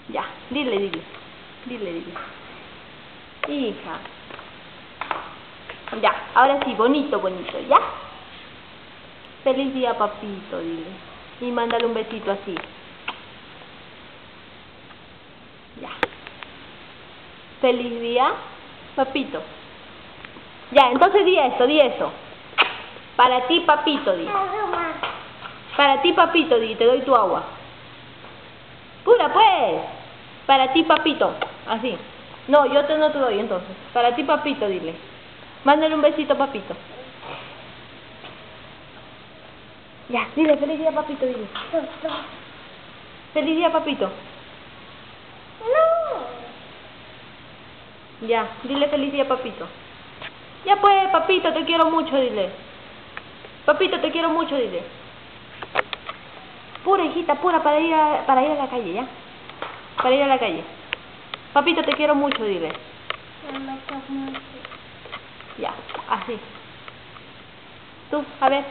Ya, dile. Hija. Ya, ahora sí, bonito, ¿ya? Feliz día, papito, dile. Y mándale un besito así. Ya. Feliz día, papito. Ya, entonces di eso. Para ti, papito, di. Para ti, papito, di, te doy tu agua. Pura, pues. Para ti, papito. Así. No, yo no te doy entonces. Para ti, papito, dile. Mándale un besito, papito. Ya, dile, feliz día, papito, dile. Feliz día, papito. No. Ya, dile feliz día, papito. Ya pues, papito, te quiero mucho, dile. Papito, te quiero mucho, dile. Pura, hijita, pura, para ir a la calle, ¿ya? Para ir a la calle. Papito, te quiero mucho, dile. Ya, así. Tú, a ver.